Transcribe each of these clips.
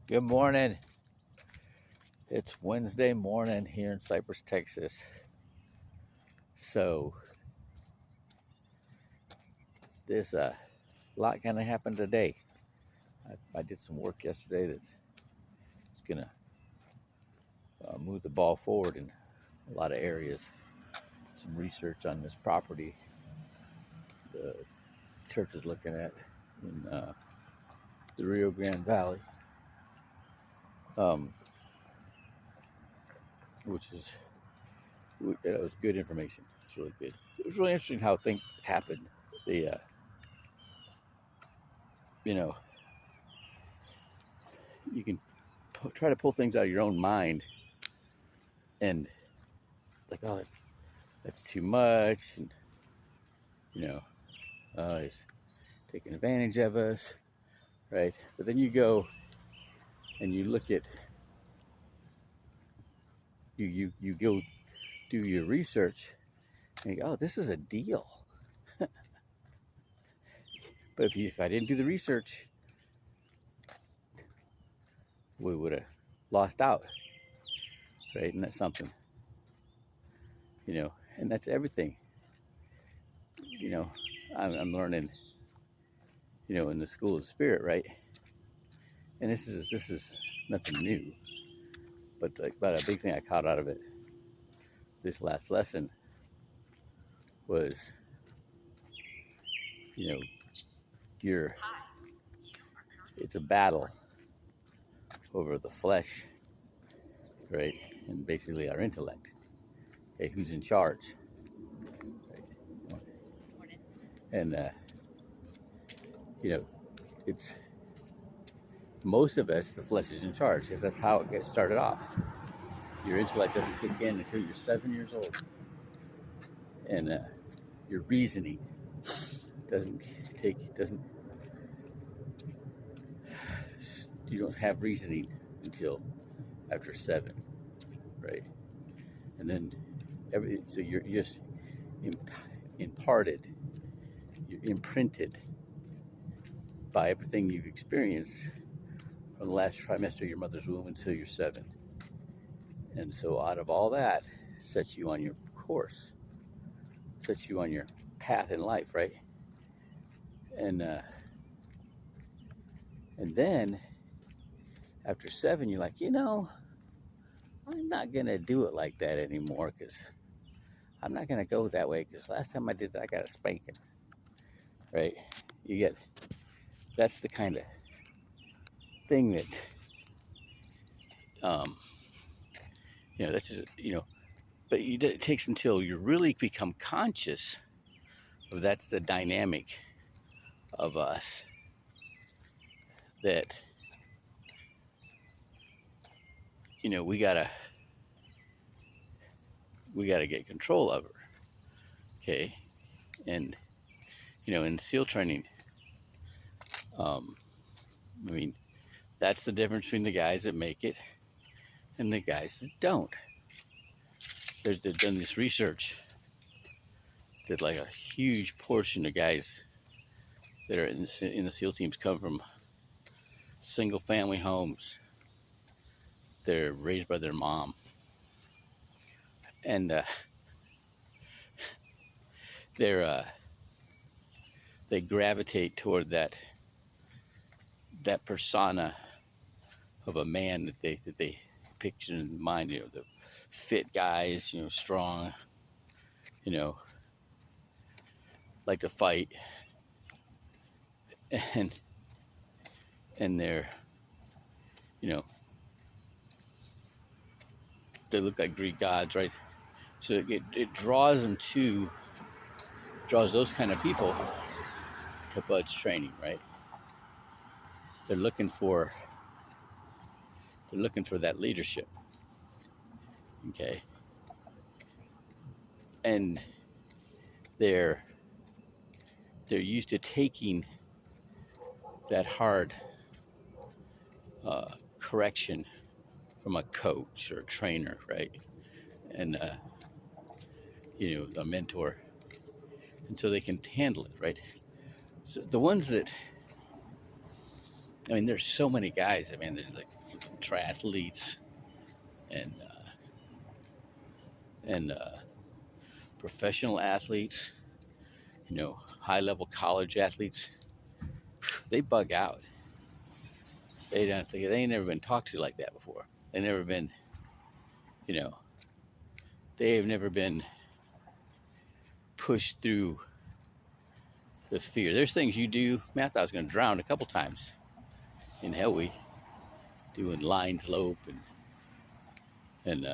Good morning. It's Wednesday morning here in Cypress, Texas. So there's a lot kind of happened today. I did some work yesterday that's gonna move the ball forward in a lot of areas. Some research on this property the church is looking at in the Rio Grande Valley, which is it was good information. It's really good. It was really interesting how things happened. The you know you can try to pull things out of your own mind and like, oh, that's too much, and he's taking advantage of us, right? But then you go and you look at you go do your research and you go, oh, this is a deal. But if I didn't do the research, we would have lost out, right? And that's something, and that's everything. I'm learning, in the school of spirit, right? And this is nothing new, but a big thing I caught out of it this last lesson was, you're it's a battle over the flesh, right? And basically our intellect. Okay, who's in charge? Right? And it's most of us. The flesh is in charge because that's how it gets started off. Your intellect doesn't kick in until you're 7 years old, and your reasoning doesn't. You don't have reasoning until after 7, right? And then so you're just imparted, you're imprinted by everything you've experienced from the last trimester of your mother's womb until you're 7. And so out of all that sets you on your course, sets you on your path in life, right? And then after 7, you're like, I'm not gonna do it like that anymore, because I'm not gonna go that way, because last time I did that I got a spanking, right? That's the kind of thing that that's just, but it takes until you really become conscious of that's the dynamic of us, that we gotta get control of her. Okay. And in SEAL training, that's the difference between the guys that make it and the guys that don't. They've done this research that like a huge portion of guys that are in the SEAL teams come from single family homes. They're raised by their mom, and they gravitate toward that persona of a man that they picture in mind. The fit guys, strong, like to fight, and they're, they look like Greek gods, right? So it draws those kind of people to Bud's training, right? They're looking for that leadership, okay? And they're used to taking that hard correction from a coach or a trainer, right? And a mentor, and so they can handle it, right? So the ones that I mean, there's so many guys. I mean, there's like triathletes and professional athletes. You know, high-level college athletes. They bug out. They don't think they ain't never been talked to like that before. They never been, you know, they have never been pushed through the fear. There's things you do. Man, I thought I was going to drown a couple times in Hell Week, doing line slope and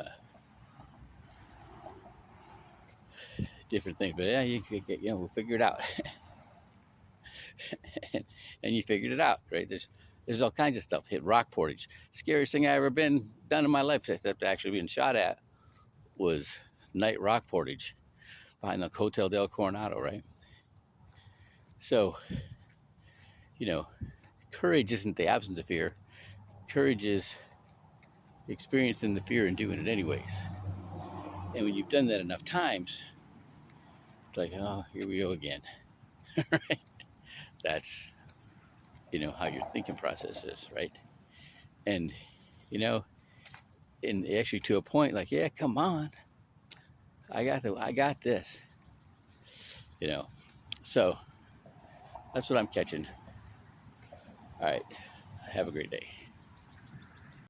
different things. But yeah, we'll figure it out. And you figured it out, right? There's all kinds of stuff. Hit rock portage. Scariest thing I ever done in my life, except actually being shot at, was night rock portage behind the Hotel del Coronado, right? So, you know, courage isn't the absence of fear. Courage is experiencing the fear and doing it anyways. And when you've done that enough times, it's like, oh, here we go again. Right? That's, you know, how your thinking process is, right? And, you know, and actually to a point, like, yeah, come on, I got this, you know. So that's what I'm catching. All right, have a great day.